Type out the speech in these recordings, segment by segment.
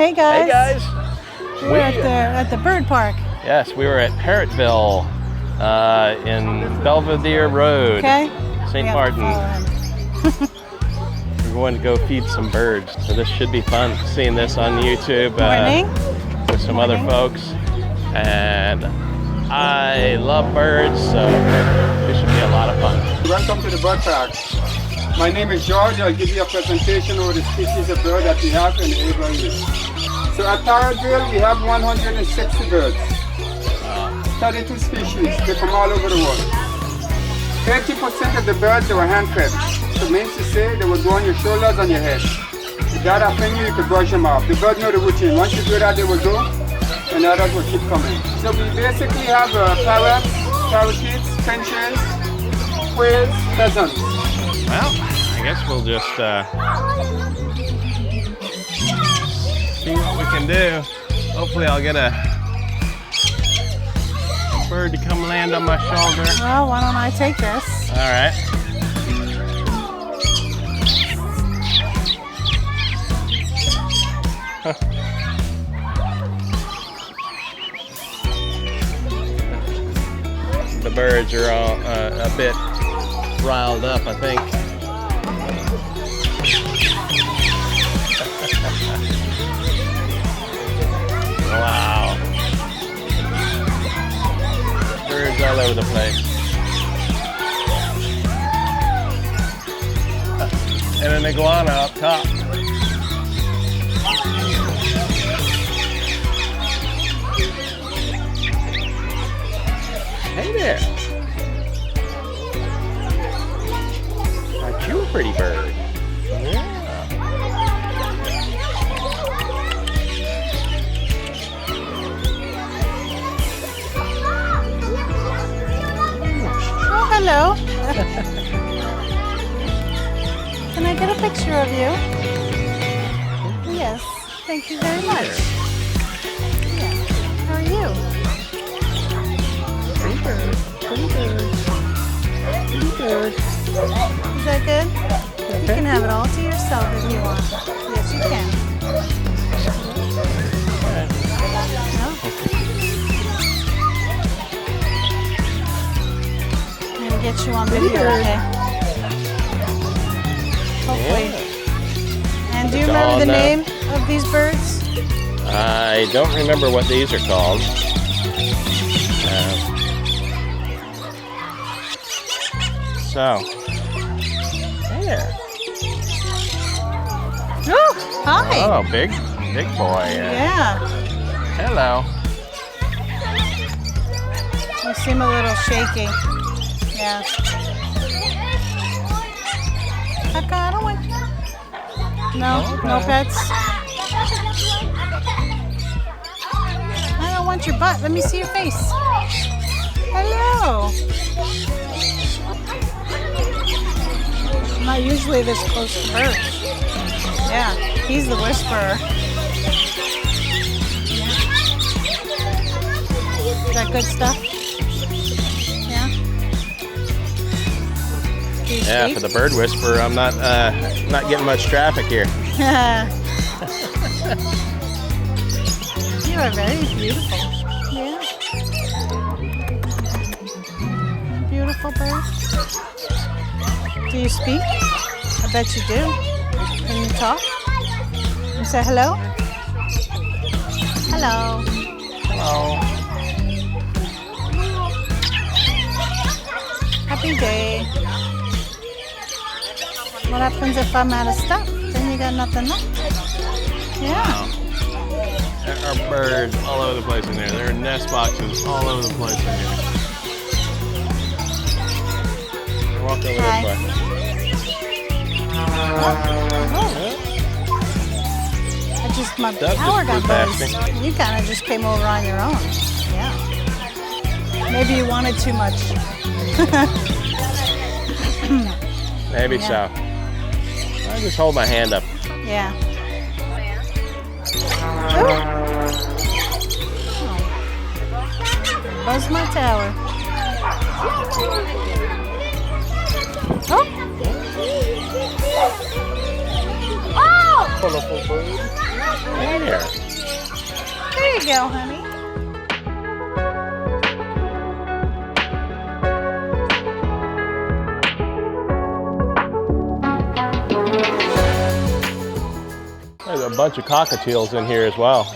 Hey guys. Hey guys. We're at the bird park. Yes, we were at Parotte Ville in Belvedere Road, Okay. St Maarten. We're going to go feed some birds, so this should be fun. Seeing this on YouTube with some other folks, and I love birds, so this should be a lot of fun. Welcome to the bird park. My name is George. I'll give you a presentation over the species of bird that we have in the area. So at Parotte Ville, we have 160 birds, 32 species. They're from all over the world. 30% of the birds they were hand-fed. So it means to say they would go on your shoulders and your head. If you had a finger, you could brush them off. The birds know the routine. Once you do that, they will go, and the others will keep coming. So we basically have parrots, parakeets, finches, quails, pheasants. Well, I guess we'll just see what we can do. Hopefully I'll get a bird to come land on my shoulder. Well, why don't I take this? All right. The birds are all a bit riled up, I think. Wow. Birds all over the place. And an iguana up top. Hey there. Aren't you a pretty bird? Yeah. Oh, hello. Can I get a picture of you? Yes. Thank you very much. Yeah. How are you? Pretty bird. Pretty bird. Pretty bird. Is that good? Okay. You can have it all to yourself if you want. Yes, you can. No? I'm going to get you on video, okay? Hopefully. Yeah. And do you remember the name of these birds? I don't remember what these are called. So, there. Oh, hi. Oh, big boy. Yeah. Hello. You seem a little shaky. Yeah. I don't want. No pets. I don't want your butt. Let me see your face. Hello. I'm not usually this close to birds. Yeah, he's the whisperer. Is that good stuff? Yeah. Yeah, for the bird whisperer, I'm not getting much traffic here. You are very beautiful. Yeah. Beautiful bird. Do you speak? I bet you do. Can you talk? You say hello? Hello. Hello. Happy day. What happens if I'm out of stuff? Then you got nothing left. Yeah. Wow. There are birds all over the place in there. There are nest boxes all over the place in here. Walk over this way. My That power got just buzzed. You kind of just came over on your own. Yeah. Maybe you wanted too much. Maybe so. I just hold my hand up. Yeah. Buzz my tower. Oh! Colorful bird. Here. There you go, honey. There's a bunch of cockatiels in here as well.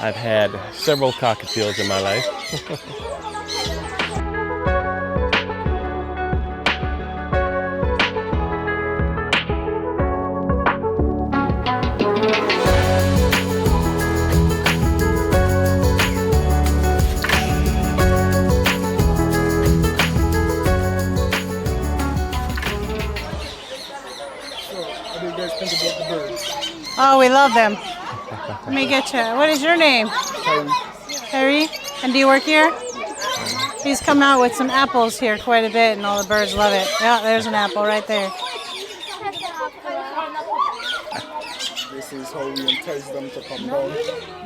I've had several cockatiels in my life. Oh, we love them. Let me get you. What is your name? Harry. Harry? And do you work here? He's come out with some apples here quite a bit, and all the birds love it. Yeah, there's an apple right there. This is how we entice them to come down.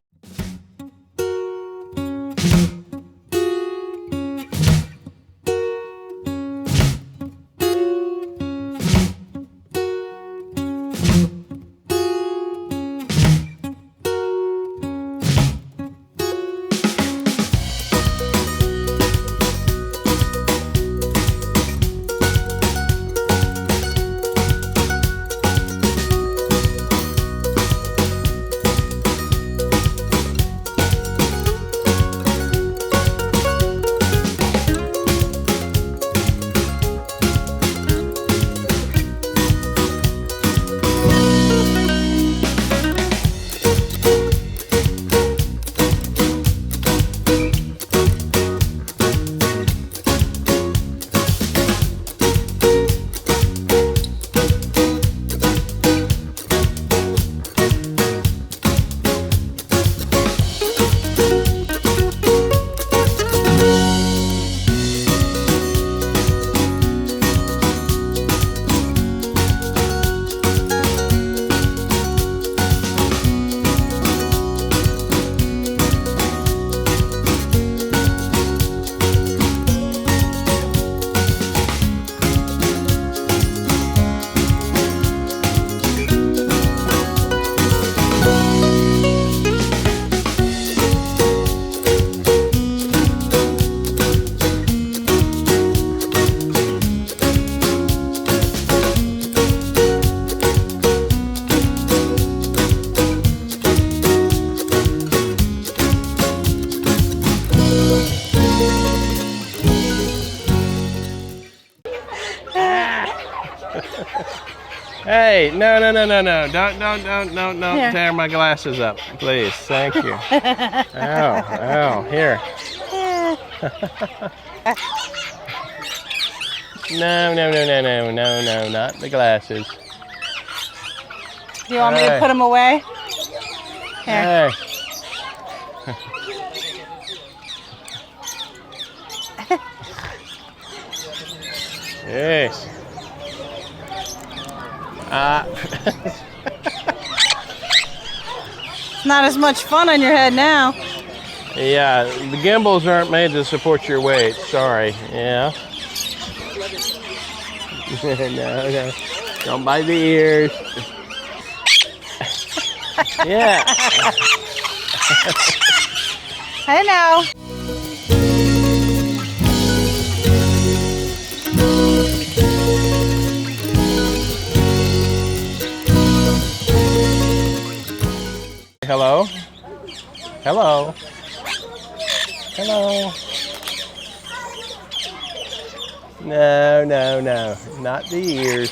Hey, no. Don't Here. tear my glasses up, please. Thank you. Ow, here. No, not the glasses. Do you want me to put them away? Here. Hey. Yes. Not as much fun on your head now. Yeah, the gimbals aren't made to support your weight. Sorry. Yeah. No. Don't bite the ears. Yeah. I know. Hello? Hello? Hello? No, not the ears.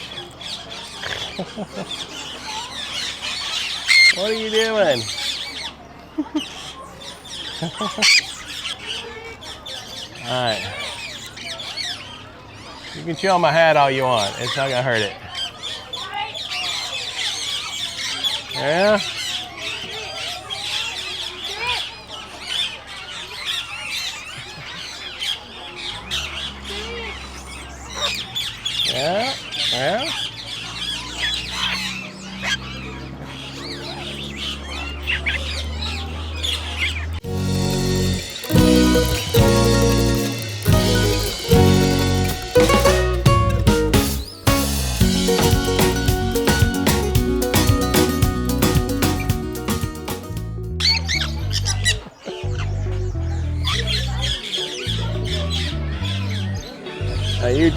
What are you doing? Alright. You can chew on my hat all you want. It's not gonna hurt it. Yeah? Yeah.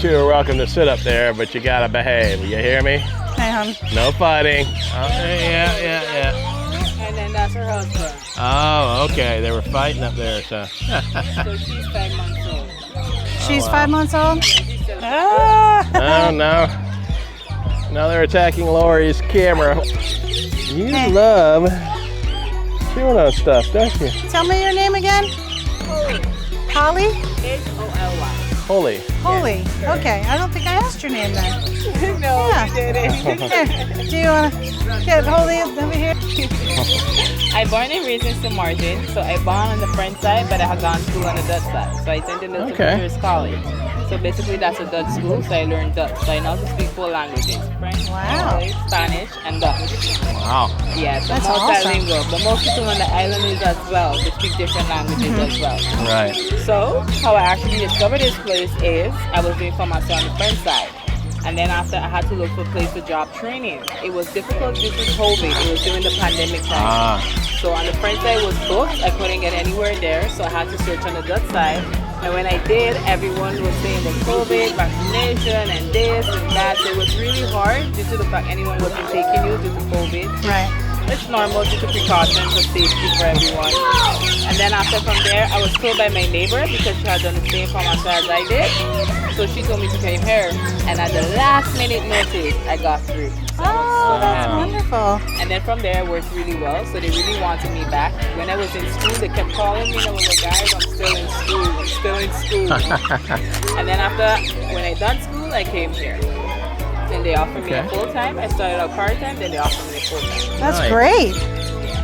two are welcome to sit up there, but you gotta behave. You hear me? Hey, hon. No fighting. Yeah. And then that's her husband. Oh, okay. They were fighting up there, so. So she's 5 months old. She's wow. 5 months old? She's still Ah. Oh, no. Now they're attacking Lori's camera. You Hey. love chewing on stuff, don't you? Tell me your name again. Holly? Holly. Holy. Holy. Okay, I don't think I asked your name then. No, Yeah. you didn't. Here, do you want to get Holy over here? I born and raised in St Maarten, so I born on the French side, but I had gone to school on the Dutch side. So I attended the Okay. Phillipsburg College. So basically that's a Dutch school, so I learned Dutch. So I know how to speak 4 languages: French, Wow. English, Spanish, and Dutch. Wow. Yeah, so That's multilingual. But most people on the island is as well. They speak different languages as well. Right. So how I actually discovered this place is I was doing for myself on the French side. And then after I had to look for a place for job training. It was difficult due to COVID. It was during the pandemic time. Ah. So on the French side was booked. I couldn't get anywhere there. So I had to search on the Dutch side. And when I did, everyone was saying the COVID, vaccination, and this and that. So it was really hard due to the fact anyone wasn't taking you due to COVID. Right. It's normal due to precautions for safety for everyone. And then after from there, I was told by my neighbor because she had done the same for myself as I did. So she told me to came here. And at the last minute notice, I got through. Oh, that's Wow. wonderful. And then from there, it worked really well. So they really wanted me back. When I was in school, they kept calling me and I was like, guys, I'm still in school. I'm still in school. And then after, when I done school, I came here. Then they offered me a Okay. full-time. I started out part-time, then they offered me a full-time. That's Nice. great.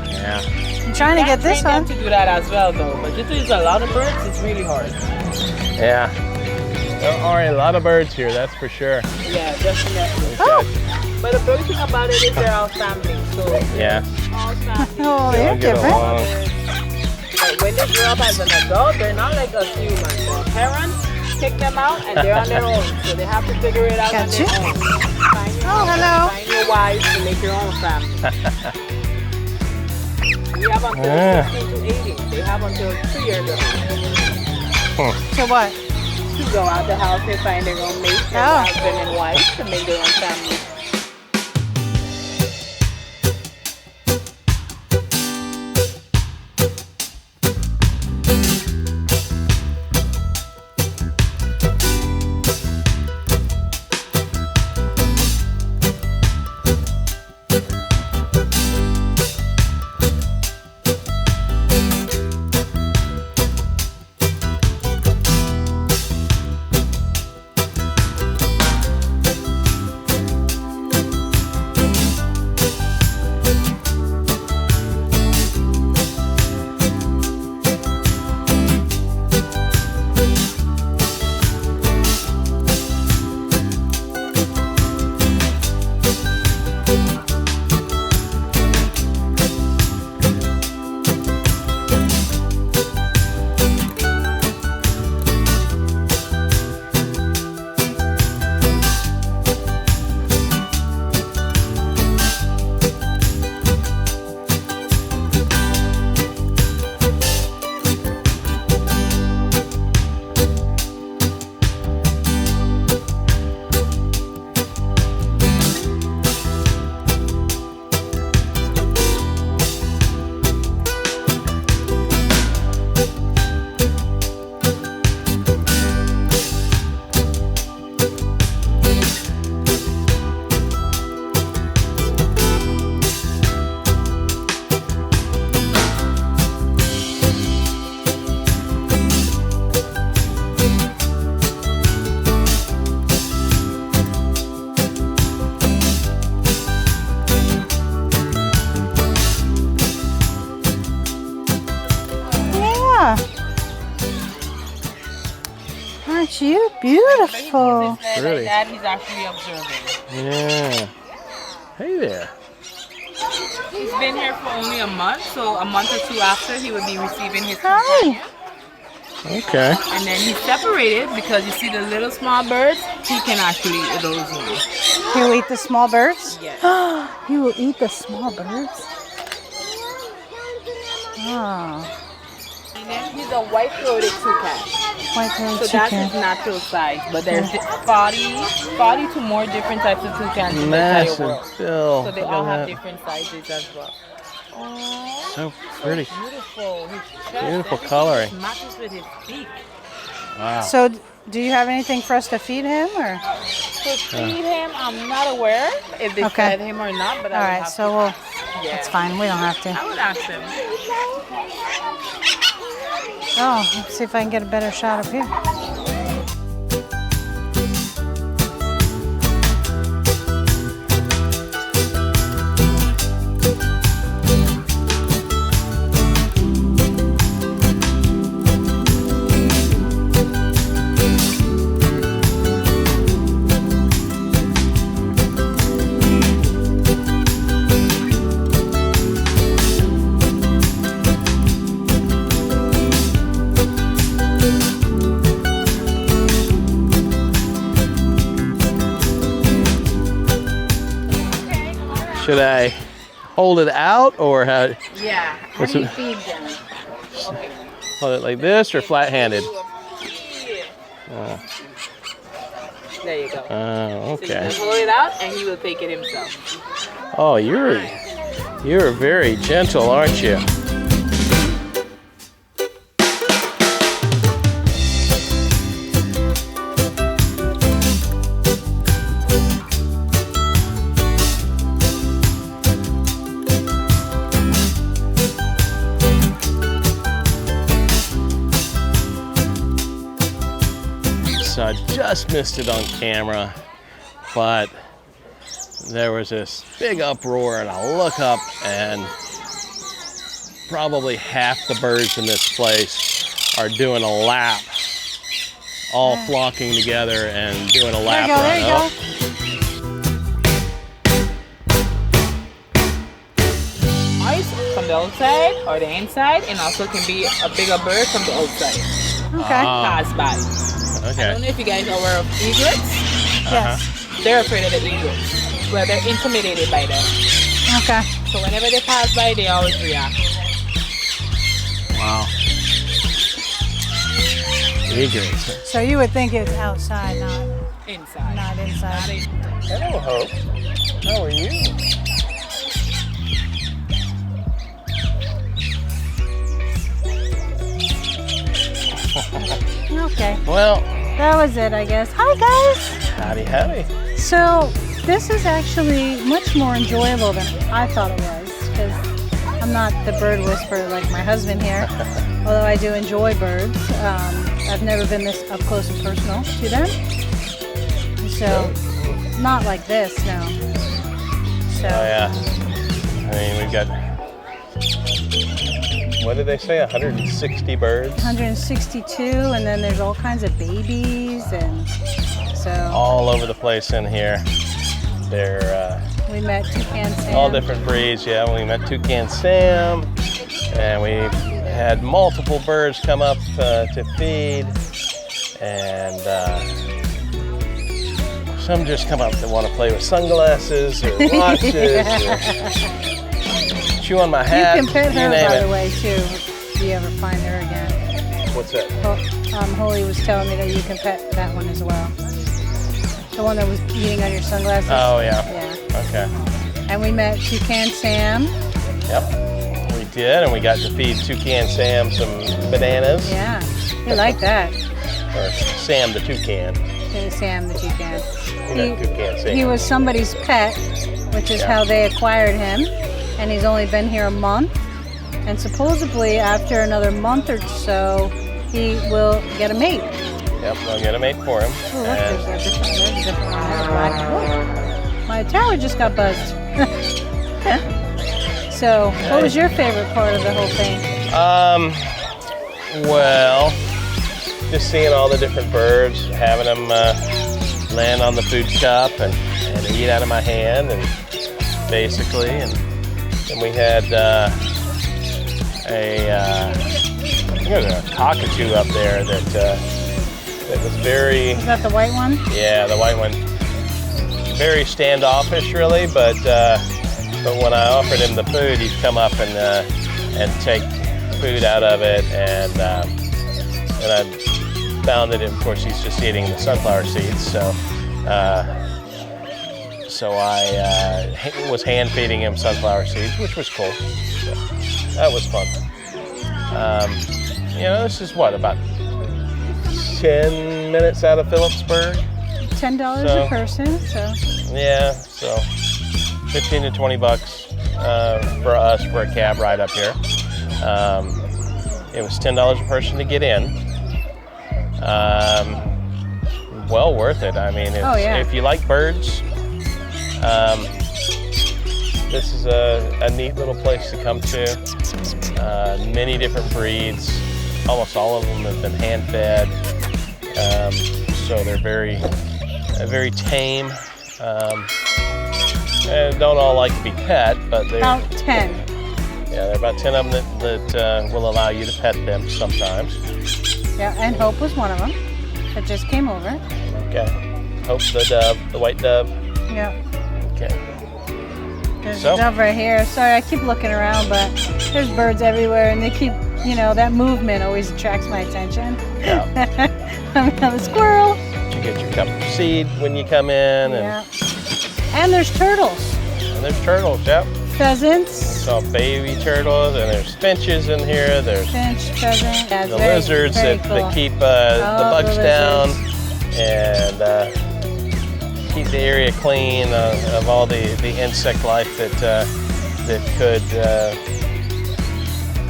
Yeah. I'm trying to get this Train one. them to do that as well, though. But due to there's a lot of birds, it's really hard. Yeah. There are a lot of birds here, that's for sure. Yeah, definitely. Oh. But the good thing about it is they're all family. So Yeah. all family. Oh, They all they're get different. along. Like when they grow up as an adult, they're not like us humans. Their parents kick them out and they're on their own. So they have to figure it out on Gotcha. their own. Find your Oh, hello. Find your wives to make your own family. We have until Yeah. 16 to 18. They have until 3 years old. To what? To go out the house and find their own mate, their Oh. husband and wife, to make their own family. Yeah. Aren't you beautiful? Really? Dad, he's actually observing. Yeah. Hey there. He's been here for only a month, so a month or 2 after he will be receiving his Hi. companion. Okay. And then he's separated because you see the little small birds, he can actually eat those ones. He will eat the small birds? Yes. He will eat the small birds? Oh. him. He's a white-throated toucan. White-throated So that's toucan. his natural size. But there's 40 to more different types of toucans in the entire Massive world. bill. So they Look all at have that. different sizes as well. Oh, So pretty. beautiful. His chest, Beautiful everything coloring. just matches with his beak. Wow. So, do you have anything for us to feed him, or? To feed him, I'm not aware if they Okay. fed him or not, but All I would right, have so to we'll. ask. Yeah. That's fine. We don't have to. I would ask him. Oh, let's see if I can get a better shot up here. Should I hold it out or how? Yeah. How What's do you it- feed them? Okay. Hold it like this or flat-handed? There you go. Oh, So you okay. can hold it out and he will take it himself. Oh, you're very gentle, aren't you? So I just missed it on camera, but there was this big uproar and I look up and probably half the birds in this place are doing a lap, all flocking together and doing a lap There you go. There run. you go. Mice from the outside or the inside, and also can be a bigger bird from the outside. Okay. Pass by. I don't Okay. know if you guys are aware of egrets. Yes. They're afraid of the egrets. Well, they're intimidated by them. Okay. So whenever they pass by, they always react. Wow. Egrets. So you would think it's outside, Inside. not inside. Hello, Hope. How are you? Okay. Well, That was it, I guess. Hi, guys. howdy, howdy. So this is actually much more enjoyable than I thought it was, because I'm not the bird whisperer like my husband here, although I do enjoy birds. I've never been this up close and personal to them. So, not like this, no. So, Oh yeah. I mean, we've got, what did they say, 160 birds? 162, and then there's all kinds of babies, and so All over the place in here. They're we met Toucan Sam. all different breeds. Yeah, we met Toucan Sam, and we had multiple birds come up to feed, and some just come up that want to play with sunglasses or watches, or chew on my You hat. can pet her, name by it. the way, too, if you ever find her again. What's that? Holly was telling me that you can pet that one as well. The one that was eating on your sunglasses. Oh yeah. Yeah. Okay. And we met Toucan Sam. Yep. We did, and we got to feed Toucan Sam some bananas. Yeah. He liked that. Or Sam the toucan. Sam the toucan. You know, Toucan Sam. He was somebody's pet, which is Yeah. how they acquired him. And he's only been here a month. And supposedly after another month or so, he will get a mate. Yep, I'll get a mate for him. Oh, look, And there's a different one there. Black. Whoa. My tower just got buzzed. So, what was your favorite part of the whole thing? well, just seeing all the different birds, having them land on the food cup and eat out of my hand, and basically, and we had a cockatoo up there that was very, Is that the white one? yeah, the white one, very standoffish really, but when I offered him the food, he'd come up and take food out of it, and I found that, of course, he's just eating the sunflower seeds. So I was hand feeding him sunflower seeds, which was cool. So that was fun. You know, this is what, about 10 minutes out of Phillipsburg. $10 So, a person, so. Yeah, so 15 to 20 bucks for us for a cab ride up here. It was $10 a person to get in. Well worth it. I mean, if you like birds, this is a neat little place to come to. Many different breeds. Almost all of them have been hand fed. So they're very tame. And don't all like to be pet, but they're About 10. Yeah, there are about 10 of them that will allow you to pet them sometimes. Yeah, and Hope was one of them that just came over. Okay. Hope the dove, the white dove. Yeah. Okay. There's So? a dove right here. Sorry, I keep looking around, but there's birds everywhere, and they keep, you know, that movement always attracts my attention. Yeah. I have a squirrel. You get your cup of seed when you come in, Yeah. And there's turtles, and there's turtles. Yep. pheasants, Saw baby turtles, and there's finches in here. There's finch, pheasant. Yeah, it's the very, lizards very that cool. keep the bugs the down lizards. and keep the area clean of all the insect life that could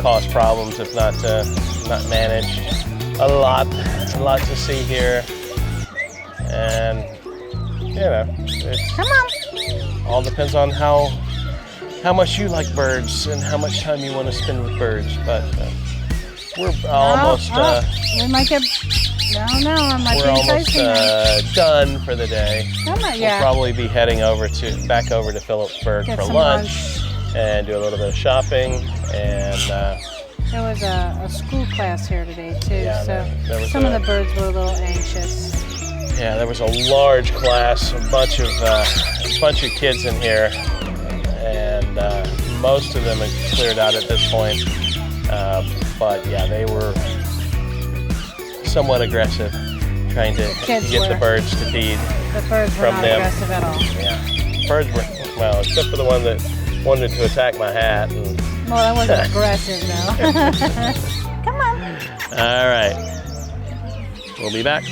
cause problems if not managed. A lot to see here, and you know, it's Come on. all depends on how much you like birds and how much time you want to spend with birds. But we're almost we might get. No, I might we're be almost enticing them. done for the day. Come on, yeah. We'll probably be heading back over to Phillipsburg Get for some lunch and do a little bit of shopping. And There was a school class here today too, Yeah, so there was some of the birds were a little anxious. yeah, there was a large class, a bunch of kids in here, and most of them had cleared out at this point. But yeah, they were somewhat aggressive, trying to Kids get the were. birds to feed. The birds were From not them. aggressive at all. Yeah, birds were, well, except for the one that wanted to attack my hat. And, Well, that wasn't aggressive though. Come on. all right, we'll be back.